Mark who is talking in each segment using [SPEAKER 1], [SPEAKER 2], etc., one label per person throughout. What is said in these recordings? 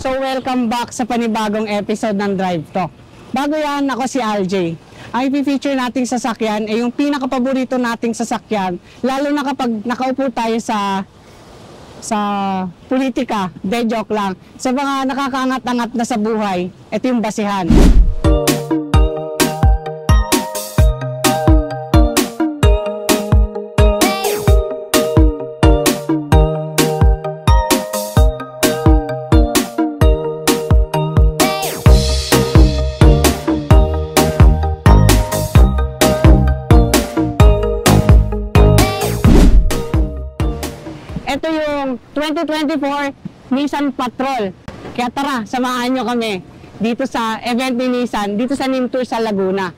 [SPEAKER 1] So welcome back sa panibagong episode ng Drive Talk. Bago yan, ako si RJ. Ang ipifeature nating sasakyan ay yung pinakapaborito nating sasakyan, lalo na kapag nakaupo tayo sa politika, de joke lang. Sa mga nakakaangat-angat na sa buhay, ito yung basihan. Ito yung 2024 Nissan Patrol. Kaya tara, samahan nyo kami dito sa event ni Nissan, dito sa NIM Tour sa Laguna.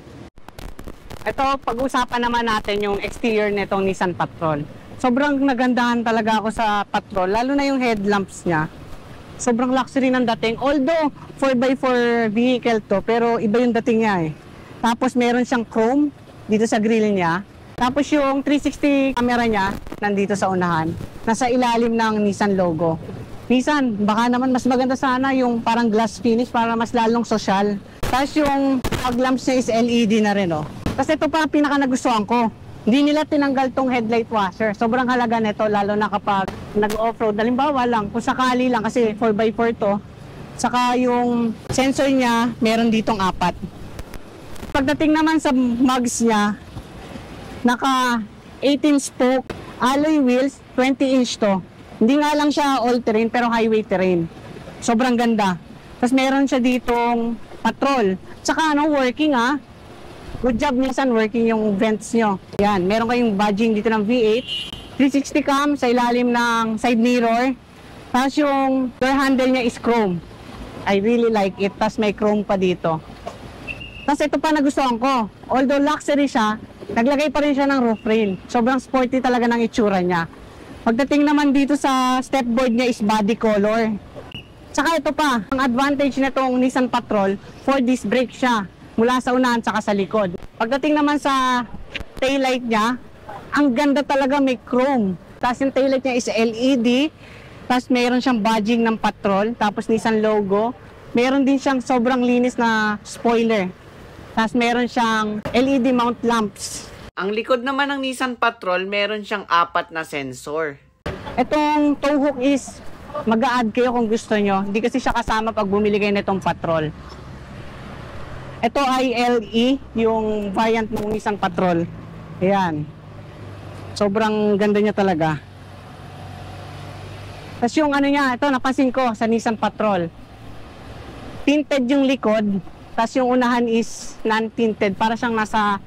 [SPEAKER 1] Ito, pag-usapan naman natin yung exterior nitong Nissan Patrol. Sobrang nagandahan talaga ako sa Patrol, lalo na yung headlamps niya. Sobrang luxury ng dating. Although 4x4 vehicle to, pero iba yung dating niya eh. Tapos meron siyang chrome dito sa grill niya. Tapos yung 360 camera niya, nandito sa unahan. Nasa ilalim ng Nissan logo. Nissan, baka naman mas maganda sana yung parang glass finish para mas lalong social. Tapos yung fog lamps niya is LED na rin, oh. Tapos ito pa pinaka nagustuhan ko. Hindi nila tinanggal tong headlight washer. Sobrang halaga nito, lalo na kapag nag-offroad. Halimbawa lang, kung sakali lang, kasi 4x4 to. Saka yung sensor niya, meron ditong 4. Pagdating naman sa mugs niya, naka 18 spoke alloy wheels, 20 inch to. Hindi nga lang siya all-terrain pero highway terrain. Sobrang ganda. Tapos meron siya ditong patrol. Tsaka working ah. Good job Nissan, working yung vents nyo. Yan, meron kayong badging dito ng V8. 360 cam sa ilalim ng side mirror. Tapos yung door handle niya is chrome. I really like it. Tapos may chrome pa dito. Tapos ito pa nagustuhan ko. Although luxury siya, naglagay pa rin siya ng roof rail. Sobrang sporty talaga ng itsura niya. Pagdating naman dito sa stepboard niya is body color. Tsaka ito pa, ang advantage na itong Nissan Patrol, 4-disc brake siya. Mula sa unahan tsaka sa likod. Pagdating naman sa taillight niya, ang ganda talaga, may chrome. Tapos yung taillight niya is LED. Tapos meron siyang badging ng Patrol. Tapos Nissan logo. Meron din siyang sobrang linis na spoiler. Tapos meron siyang LED mount lamps.
[SPEAKER 2] Ang likod naman ng Nissan Patrol, meron siyang 4 na sensor.
[SPEAKER 1] Itong tow hook is mag-a-add kayo kung gusto nyo. Hindi kasi siya kasama pag bumili kayo nitong Patrol. Ito ay LE, yung variant ng Nissan Patrol. Ayan. Sobrang ganda niya talaga. Tapos yung niya, ito napansin ko sa Nissan Patrol. Tinted yung likod. Tapos yung unahan is non-tinted, para siyang nasa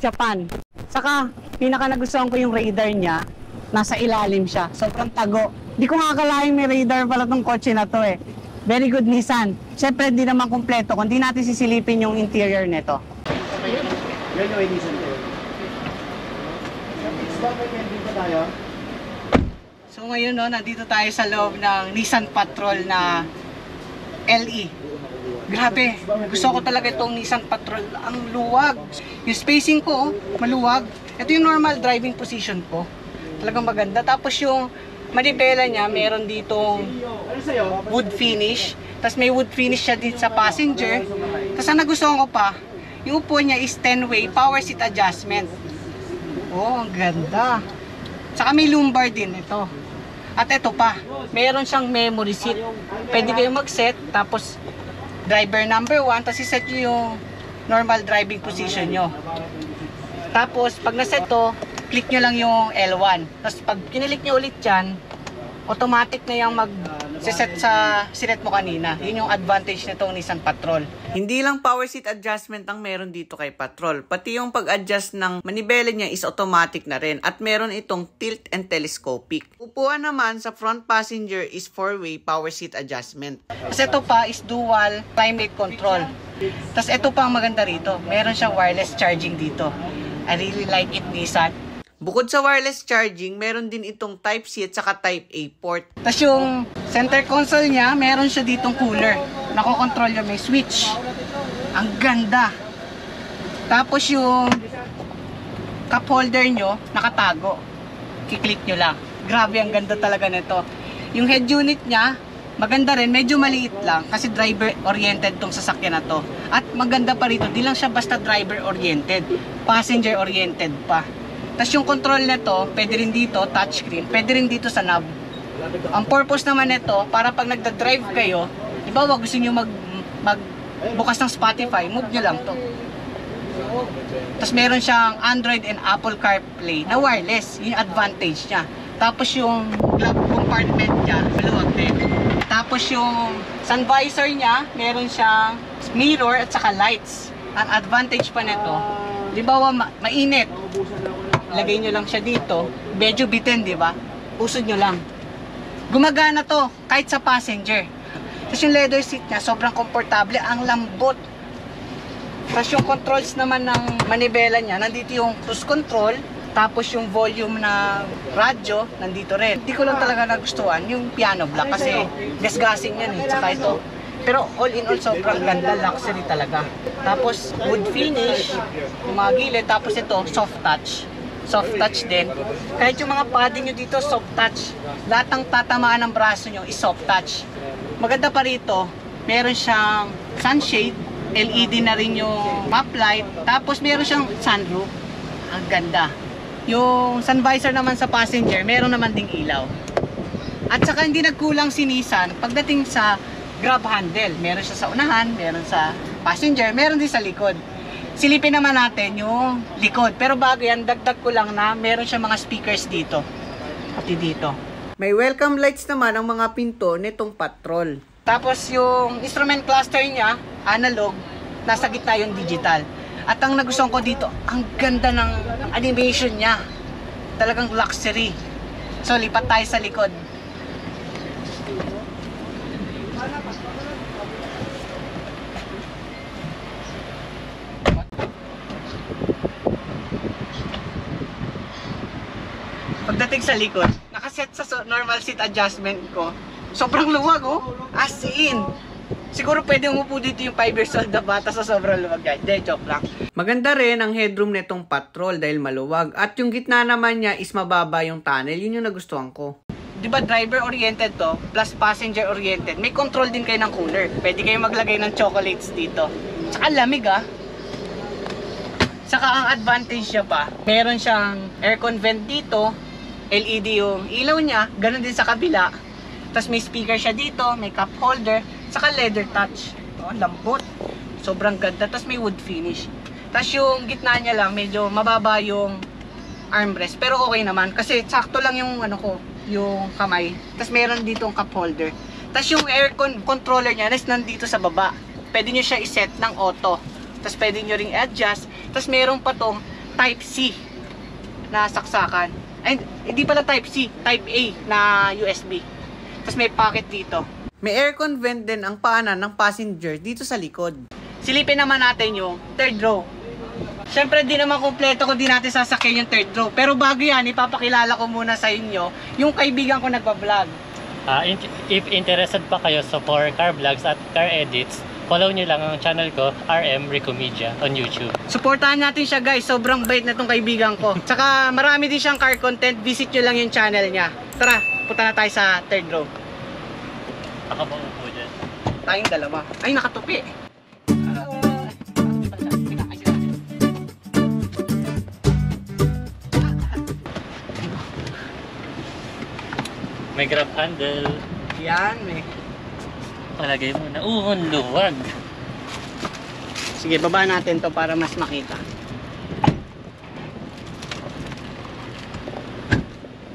[SPEAKER 1] Japan. Saka, pinaka nagustuhan ko yung radar niya, nasa ilalim siya. Sobrang tago. Di ko nga akalain may radar pala tong kotse na to eh. Very good Nissan. Siyempre, di naman kumpleto kung di natin sisilipin yung interior nito.
[SPEAKER 3] Yan yung Nissan to.
[SPEAKER 1] So ngayon nandito tayo sa loob ng Nissan Patrol na LE. Grabe, gusto ko talaga itong Nissan Patrol. Ang luwag. Yung spacing ko, maluwag. Ito yung normal driving position ko. Talagang maganda. Tapos yung manibela niya, meron ditong wood finish. Tapos may wood finish siya dito sa passenger. Tapos ang nagustuhan ko pa, yung upo niya is 10-way power seat adjustment. Oh, ang ganda. Saka may lumbar din ito. At ito pa, meron siyang memory seat. Pwede kayo mag-set, tapos driver number 1, tapos iset nyo yung normal driving position nyo. Tapos, pag naset to, click nyo lang yung L1. Tapos, pag kinilik nyo ulit yan, automatic na yung mag-set sa sinet mo kanina. Yun yung advantage nitong Nissan Patrol.
[SPEAKER 2] Hindi lang power seat adjustment ang meron dito kay Patrol. Pati yung pag-adjust ng manibela niya is automatic na rin. At meron itong tilt and telescopic. Upuan naman sa front passenger is 4-way power seat adjustment.
[SPEAKER 1] Tapos ito pa is dual climate control. Tapos ito pa ang maganda rito. Meron siyang wireless charging dito. I really like it, Nissan.
[SPEAKER 2] Bukod sa wireless charging, meron din itong Type-C at saka Type-A port.
[SPEAKER 1] Tapos yung center console niya, meron siya ditong cooler. Nakokontrol yung may switch. Ang ganda. Tapos yung cup holder nyo, nakatago. Kiklik nyo lang. Grabe, ang ganda talaga nito. Yung head unit niya,
[SPEAKER 2] Maganda rin, medyo maliit lang kasi driver-oriented tong sasakyan na to. At maganda pa rito, di lang siya basta driver-oriented, passenger-oriented pa. Tapos yung control nito, pwede rin dito, touchscreen, pwede rin dito sa knob. Ang purpose naman nito, para pag nagda-drive kayo, di ba gusto nyo magbukas ng Spotify, move nyo lang to. Tapos meron siyang Android and Apple CarPlay na wireless, yung advantage niya. Tapos yung glove compartment niya, maluwag din. Tapos yung sun visor niya, meron siyang mirror at saka lights. Ang advantage pa nito, di ba mainit, lagay nyo lang siya dito, medyo bitin, di ba? Usod nyo lang. Gumagana to kahit sa passenger. Tapos yung leather seat niya, sobrang komportable, ang lambot. Tapos yung controls naman ng manibela niya, nandito yung cruise control, tapos yung volume na radyo, nandito rin. Hindi ko lang talaga nagustuhan yung piano black kasi gasgasing yan eh, tsaka ito. Pero all in all, sobrang ganda, luxury talaga. Tapos wood finish, yung mga gilid, tapos ito, soft touch. Soft touch din. Kahit yung mga padding nyo dito, soft touch. Lahat ng tatamaan ng braso nyo is soft touch. Maganda pa rito, meron siyang sunshade, LED na rin yung map light, tapos meron siyang sunroof. Ang ganda. Yung sun visor naman sa passenger, meron naman ding ilaw. At saka hindi nagkulang si Nissan pagdating sa grab handle. Meron siya sa unahan, meron sa passenger, meron din sa likod. Silipin naman natin yung likod. Pero bago yan, dagdag ko lang na meron siya mga speakers dito. Pati dito.
[SPEAKER 4] May welcome lights naman ang mga pinto nitong Patrol.
[SPEAKER 2] Tapos yung instrument cluster niya, analog, nasa gitna yung digital. At ang nagustuhan ko dito, ang ganda ng animation niya. Talagang luxury. So, lipat tayo sa likod. Pagdating sa likod, nakaset sa normal seat adjustment ko. Sobrang luwag oh. As in. Siguro pwede umupo dito yung 5 years old na bata sa sobrang luwag guys. De, joke lang.
[SPEAKER 4] Maganda rin ang headroom nitong Patrol dahil maluwag. At yung gitna naman niya is mababa yung tunnel. Yun yung nagustuhan ko.
[SPEAKER 2] Diba driver-oriented to, plus passenger-oriented. May control din kayo ng cooler. Pwede kayo maglagay ng chocolates dito. Tsaka lamig ah. Saka ang advantage niya pa, meron siyang aircon vent dito. LED yung ilaw niya. Ganun din sa kabila. Tapos may speaker siya dito, may cup holder, saka leather touch. Oh, lambot. Sobrang ganda. Tapos may wood finish. Tapos yung gitna niya lang, medyo mababa yung armrest. Pero okay naman. Kasi sakto lang yung ano ko, yung kamay. Tapos meron dito ang cup holder. Tapos yung aircon controller niya, nandito sa baba. Pwede nyo siya iset ng auto. Tapos pwede nyo ring adjust. Tapos meron pa tong type C na saksakan. Ay, hindi pala type C, type A na USB. Tapos may pocket dito.
[SPEAKER 4] May aircon vent din ang paanan ng passenger dito sa likod.
[SPEAKER 2] Silipin naman natin yung third row. Siyempre di naman kompleto kung di natin sasakyan yung third row. Pero bago yan, ipapakilala ko muna sa inyo yung kaibigan ko nagbablog.
[SPEAKER 5] If interested pa kayo sa for car vlogs at car edits, follow nyo lang ang channel ko, RM Rico Media on YouTube.
[SPEAKER 2] Suportahan natin siya guys, sobrang bait na tong kaibigan ko. Tsaka marami din siyang car content, visit nyo lang yung channel niya. Tara, punta na tayo sa third row.
[SPEAKER 5] Baka maupo dyan.
[SPEAKER 2] Tayong dalawa. Ay, nakatupi.
[SPEAKER 5] May grab handle.
[SPEAKER 2] Yan, may.
[SPEAKER 5] Palagay mo na, luwag.
[SPEAKER 2] Sige, baba natin to para mas makita.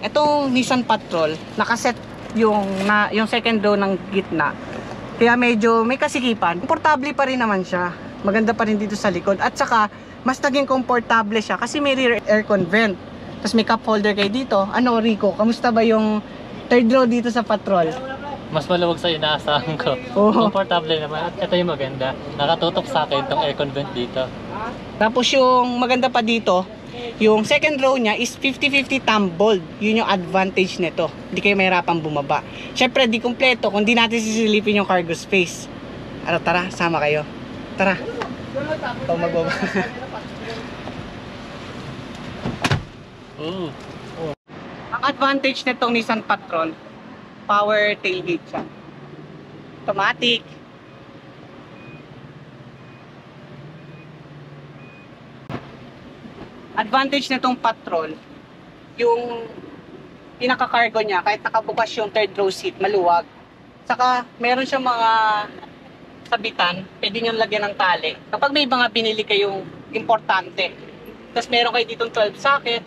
[SPEAKER 2] Itong Nissan Patrol, nakaset yung second row ng gitna. Kaya medyo may kasikipan. Komportable pa rin naman siya. Maganda pa rin dito sa likod. At saka, mas naging komportable siya kasi may rear aircon vent. Tapos may cup holder kayo dito. Ano, Rico? Kamusta ba yung third row dito sa Patrol?
[SPEAKER 5] Mas maluwag sa inaasahan ko.
[SPEAKER 2] Oo.
[SPEAKER 5] Komportable naman. At ito yung maganda. Nakatutok sa akin itong aircon vent dito.
[SPEAKER 2] Tapos yung maganda pa dito, yung second row niya is 50-50 tumbled. Yun yung advantage nito. Hindi kayo mahirapang bumaba. Syempre, di kumpleto kung di natin sisilipin yung cargo space. Ano, tara, sama kayo. Tara. Ikaw magbaba.
[SPEAKER 5] Ooh.
[SPEAKER 2] Ang advantage nitong Nissan Patrol, power tailgate siya.
[SPEAKER 1] automatic. Advantage nitong Patrol, yung pinaka-cargo niya, kahit nakabukas yung third row seat, maluwag. Saka meron siyang mga sabitan, pwede nyo lagyan ng tali. Kapag may mga binili kayong importante. Tapos meron kayo ditong 12 socket,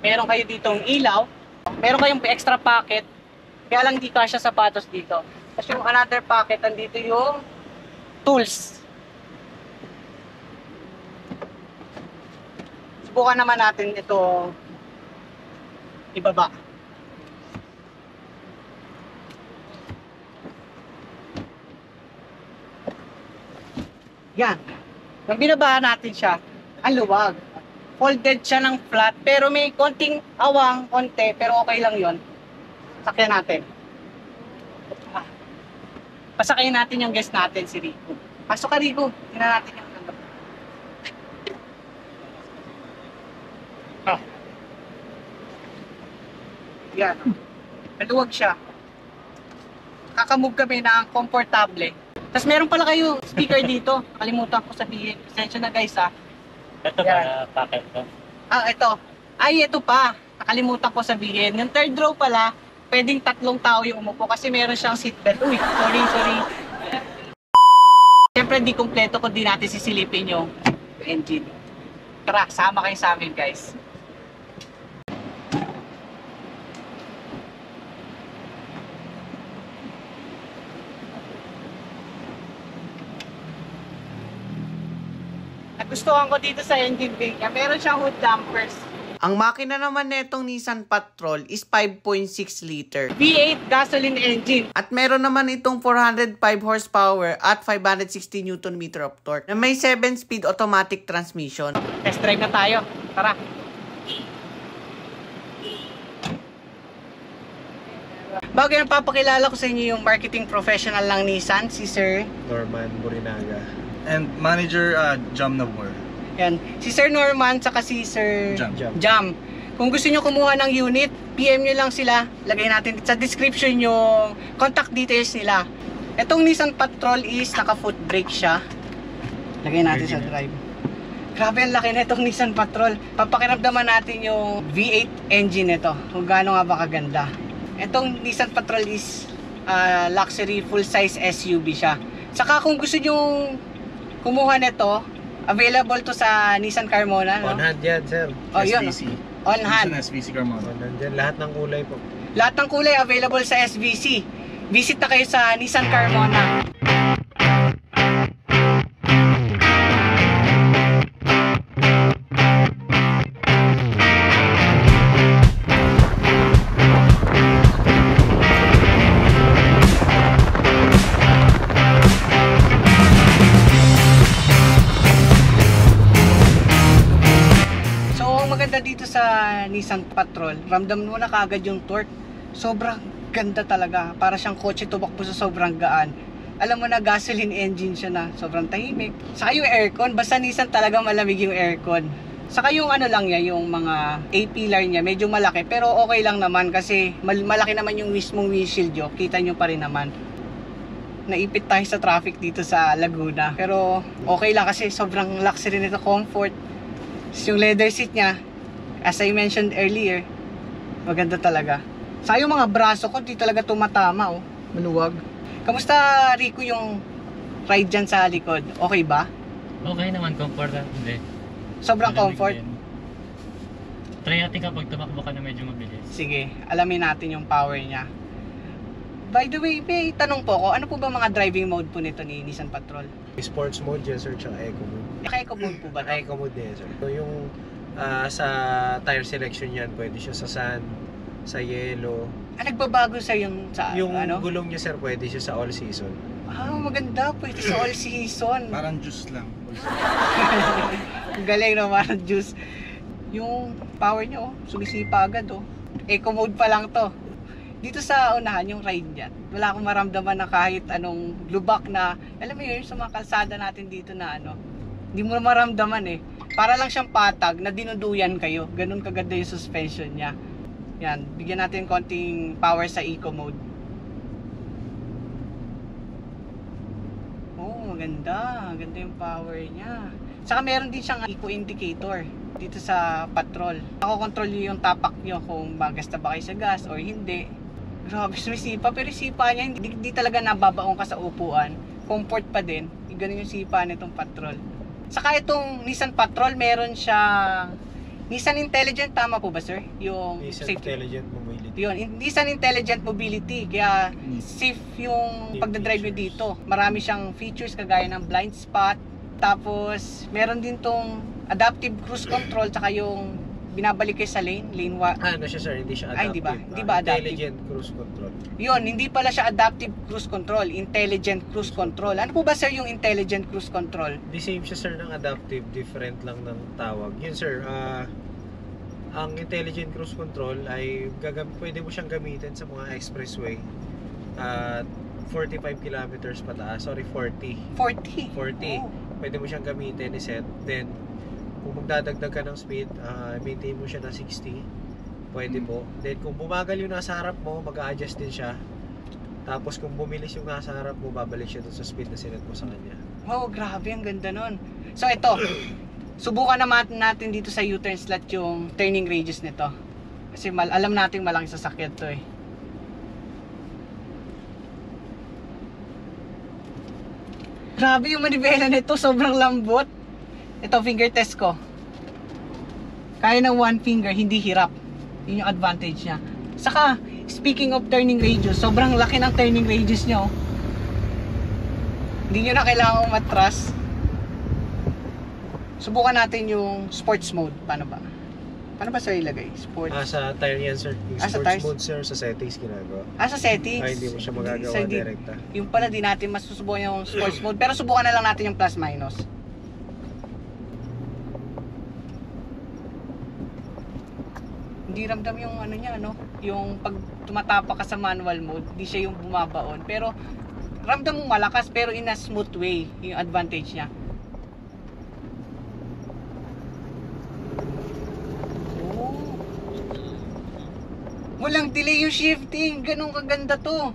[SPEAKER 1] meron kayo ditong ilaw, meron kayong extra pocket, kaya lang di kasya sapatos dito. Tapos yung another pocket, andito yung tools. Subukan naman natin ito ibaba. Yan. Nung binabahan natin siya, ang luwag. Folded siya ng flat, pero may konting awang, konti, pero okay lang yon. Sakyan natin. Pasakayin natin yung guest natin, si Rico. Pasok ka, Rico. Tingnan natin yung ano. Yan. Maluwag siya. Kakamove kami na komportable. Tapos meron pala kayo speaker dito. Nakalimutan ko sabihin. Pasensya na guys ha.
[SPEAKER 5] Ito
[SPEAKER 1] Yan.
[SPEAKER 5] ba packet ko?
[SPEAKER 1] Ito. Ay, ito pa. Nakalimutan ko sabihin. Yung third row pala, pwedeng 3 tao yung umupo kasi meron siyang seatbelt. Uy, sorry. Siyempre, di kompleto kung di natin sisilipin yung engine. Tara, sama kayo sa amin guys. Nagustuhan ko dito sa engine bay niya. Meron siyang hood dampers.
[SPEAKER 2] Ang makina naman netong Nissan Patrol is 5.6 liter.
[SPEAKER 1] V8 gasoline engine.
[SPEAKER 2] At meron naman itong 405 horsepower at 560 Nm of torque na may 7-speed automatic transmission.
[SPEAKER 1] Test drive na tayo. Tara. Bago yan, papakilala ko sa inyo yung marketing professional ng Nissan, si Sir.
[SPEAKER 3] Norman Burinaga. And manager, Jam Nabor.
[SPEAKER 1] Yan. Si Sir Norman, saka si Sir
[SPEAKER 3] Jam.
[SPEAKER 1] Jam. Kung gusto nyo kumuha ng unit, PM nyo lang sila. Lagay natin sa description yung contact details nila. Itong Nissan Patrol is naka-foot brake siya. Lagay natin sa drive. Grabe ang laki na itong Nissan Patrol. Papakiramdaman natin yung V8 engine nito. Kung gaano nga ba kaganda. Itong Nissan Patrol is luxury full-size SUV siya. Saka kung gusto nyo kumuha nito, available to sa Nissan Carmona, no?
[SPEAKER 3] On hand yan, sir.
[SPEAKER 1] Oh, yun.
[SPEAKER 3] SVC.
[SPEAKER 1] On hand.
[SPEAKER 3] SVC Carmona. On hand yan. Lahat ng kulay po.
[SPEAKER 1] Lahat ng kulay available sa SVC. Visit na kayo sa Nissan Carmona. Dito sa Nissan Patrol, ramdam mo na kaagad yung torque. Sobrang ganda talaga. Para siyang kotse tumakbo sa sobrang gaan. Alam mo na gasoline engine siya na. Sobrang tahimik. Saka yung aircon, basta Nissan talaga malamig yung aircon. Saka yung ano lang niya, yung mga A-pillar niya, medyo malaki. Pero okay lang naman kasi malaki naman yung mismong windshield nyo. Kita nyo pa rin naman. Naipit tayo sa traffic dito sa Laguna. Pero okay lang kasi sobrang luxury nito, comfort. Yung leather seat niya, as I mentioned earlier, maganda talaga. Sa yung mga braso ko, di talaga tumatama, oh. Maluwag. Kamusta, Rico, yung ride dyan sa likod? Okay ba?
[SPEAKER 5] Okay naman, comfortable.
[SPEAKER 1] Sobrang comfort?
[SPEAKER 5] Try natin kapag tumakbo ka na medyo mabilis.
[SPEAKER 1] Sige, alamin natin yung power niya. By the way, may tanong po ako, ano po ba mga driving mode po nito ni Nissan Patrol?
[SPEAKER 3] Sports mode yan, sir, tsaka eco mode.
[SPEAKER 1] Eco mode po ba?
[SPEAKER 3] Eco mode yan, sir. So, yung sa tire selection yan, pwede siya sa sand, sa yellow.
[SPEAKER 1] Nagbabago sa yung sa
[SPEAKER 3] Yung
[SPEAKER 1] ano?
[SPEAKER 3] gulong niya, sir, pwede siya sa all season.
[SPEAKER 1] Maganda. Pwede sa all season.
[SPEAKER 3] Parang juice lang.
[SPEAKER 1] Galing naman, juice. Yung power nyo, sumisipa agad, oh. Eco mode pa lang to. Dito sa unahan, yung ride niyan, wala akong maramdaman na kahit anong lubak na, alam mo yun, sa mga kalsada natin dito na ano, hindi mo maramdaman eh. Para lang siyang patag na dinuduyan kayo. Ganun kaganda yung suspension niya. Yan, bigyan natin konting power sa eco mode.
[SPEAKER 2] maganda. Maganda yung power niya. Saka meron din siyang eco indicator dito sa Patrol. Nakokontrol nyo yung tapak nyo kung bagasta ba kayo sa gas or hindi. Grabe, sumisipa. Pero yung sipa niya, hindi talaga nababaong ka sa upuan. Comfort pa din. Ganun yung sipa nitong Patrol. Saka itong Nissan Patrol, meron siyang Nissan Intelligent, tama po ba sir? Yung
[SPEAKER 3] Nissan Intelligent Mobility.
[SPEAKER 2] Yun, Nissan Intelligent Mobility. Kaya safe yung pagdadrive nyo dito. Marami siyang features kagaya ng blind spot. Tapos, meron din tong adaptive cruise control tsaka yung binabalik kayo sa lane 1.
[SPEAKER 3] Ano siya sir, hindi siya adaptive.
[SPEAKER 2] Ay, hindi ba adaptive?
[SPEAKER 3] Intelligent cruise control.
[SPEAKER 2] Yun, hindi pala siya adaptive cruise control, intelligent cruise control. Ano po ba sir yung intelligent cruise control?
[SPEAKER 3] The same siya sir ng adaptive, different lang ng tawag. Yun sir, ang intelligent cruise control ay pwede mo siyang gamitin sa mga expressway at 45 kilometers pataas, 40.
[SPEAKER 2] 40?
[SPEAKER 3] 40.
[SPEAKER 2] Oh.
[SPEAKER 3] Pwede mo siyang gamitin, iset. Then, kung magdadagdag ka ng speed, maintain mo siya na 60. Pwede po. Then, kung bumagal yung nasa harap mo, mag-a-adjust din siya. Tapos, kung bumilis yung nasa harap mo, babalik siya dun sa speed na sinet mo sa kanya.
[SPEAKER 2] Wow, grabe, ang ganda nun. So, ito. Subukan naman natin dito sa U-turn slot yung turning radius nito. Kasi alam natin malaking sasakyan to eh. Grabe yung manibela nito, sobrang lambot. Ito, finger test ko. Kaya ng one finger, hindi hirap. Yun yung advantage niya. Saka, speaking of turning radius, sobrang laki ng turning radius niya. Oh. Hindi nyo na kailangan umatras. Subukan natin yung sports mode. Paano ba? Paano ba sir ilagay? Sports?
[SPEAKER 3] Sa tire yan sir. Yung
[SPEAKER 2] sa
[SPEAKER 3] sports
[SPEAKER 2] tires?
[SPEAKER 3] mode sir, sa settings ginagawa.
[SPEAKER 2] Sa settings?
[SPEAKER 3] Ay, hindi mo siya magagawa direkta.
[SPEAKER 2] Yung pala, di natin masusubukan yung sports mode. Pero subukan na lang natin yung plus minus. Hindi ramdam yung ano niya, no? Yung pag tumatapak ka sa manual mode, hindi siya yung bumabaon. Pero ramdam mo malakas, pero in a smooth way, yung advantage niya. Walang delay yung shifting. Ganun kaganda to.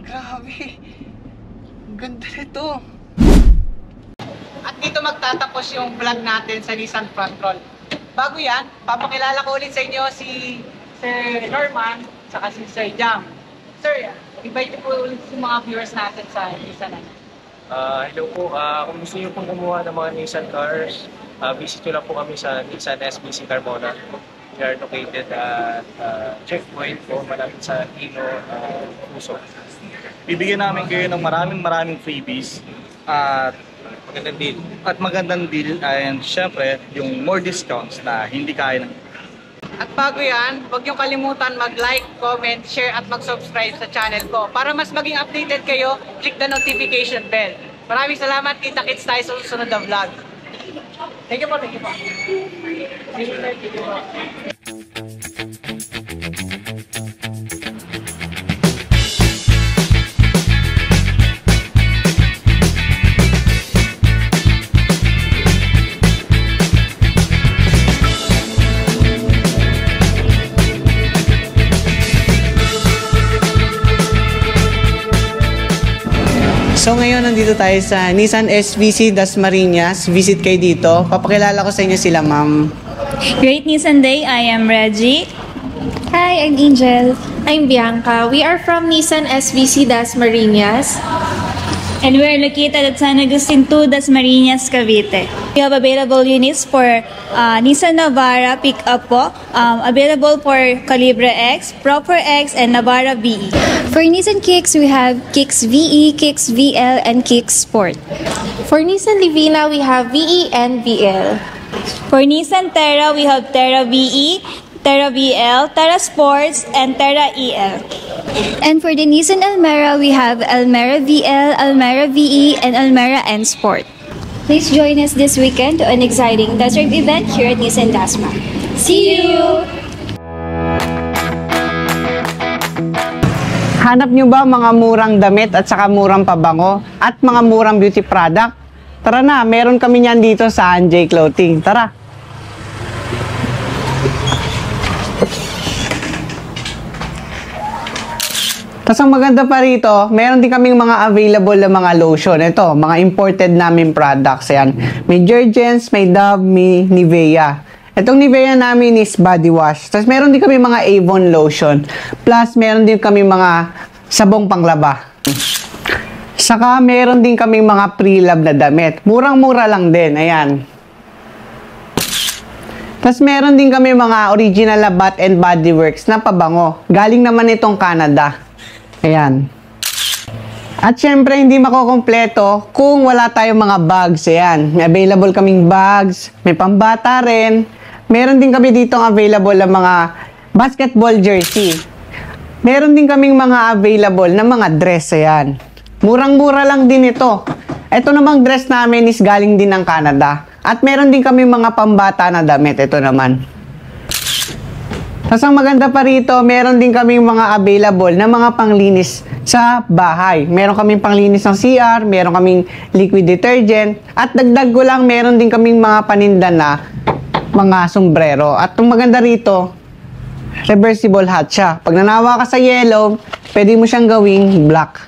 [SPEAKER 2] Grabe. Ganda nito. At dito magtatapos yung vlog natin sa Nissan Patrol. Bago yan, papakilala ko ulit sa inyo si Sir Norman saka si Sir Jam. Sir, invite po ulit sa mga viewers natin sa Nissan.
[SPEAKER 3] Hello po. Kung gusto niyo pong kumuha ng mga Nissan cars, visit nyo lang po kami sa Nissan SBC Carmona. We are located at checkpoint po, malapit sa Ino, Puso.
[SPEAKER 6] Bibigyan namin kayo ng maraming freebies at magandang deal and syempre yung more discounts na hindi kaya ng.
[SPEAKER 2] At bago yan, huwag niyong kalimutan mag-like, comment, share at mag-subscribe sa channel ko. Para mas maging updated kayo, click the notification bell. Maraming salamat, kita-kits tayo sa susunod na vlog. Thank you po, thank you po. So ngayon nandito tayo sa Nissan SVC Dasmariñas. Visit kayo dito. Papakilala ko sa inyo sila, ma'am.
[SPEAKER 7] Great Nissan Day, I am Reggie.
[SPEAKER 8] Hi, I'm Angel. I'm Bianca. We are from Nissan SVC Dasmariñas.
[SPEAKER 7] And we are located at San Agustin 2, Dasmariñas, Cavite. We have available units for Nissan Navara pickup po. Available for Calibre X, Proper X, and Navara VE.
[SPEAKER 8] For Nissan Kicks, we have Kicks VE, Kicks VL, and Kicks Sport. For Nissan Livina, we have VE and VL.
[SPEAKER 7] For Nissan Terra, we have Terra VE, Terra VL, Terra Sports, and Terra EL.
[SPEAKER 8] And for the Nissan Almera, we have Almera VL, Almera VE, and Almera N Sport. Please join us this weekend to an exciting test drive event here at Nissan Dasma. See you!
[SPEAKER 2] Hanap nyo ba mga murang damit at saka murang pabango at mga murang beauty product? Tara na, meron kami niyan dito sa Anjay Clothing. Tara! Tapos ang maganda pa rito, meron din kaming mga available na mga lotion. Ito, mga imported namin products. Ayan. May Jergens, may Dove, may Nivea. Itong Nivea namin is body wash. Tapos meron din kami mga Avon lotion. Plus, meron din kami mga sabong panglaba. Saka, meron din kami mga pre-love na damit. Murang-mura lang din. Ayan. Tapos meron din kami mga original na Bath and Body Works na pabango. Galing naman itong Canada. Ayan. At syempre, hindi makukumpleto kung wala tayong mga bags. Ayan. May available kaming bags. May pambata rin. Meron din kami ditong available na mga basketball jersey. Meron din kaming mga available na mga dress. Ayan. Murang-mura lang din ito. Ito namang dress namin is galing din ng Canada. At meron din kami mga pambata na damit. Ito naman. Tapos ang maganda pa rito, meron din kaming mga available na mga panglinis sa bahay. Meron kaming panglinis ng CR, meron kaming liquid detergent, at dagdag ko lang, meron din kaming mga paninda na mga sombrero. At ang maganda rito, reversible hat siya. Pag nanawa ka sa yellow, pwede mo siyang gawing black.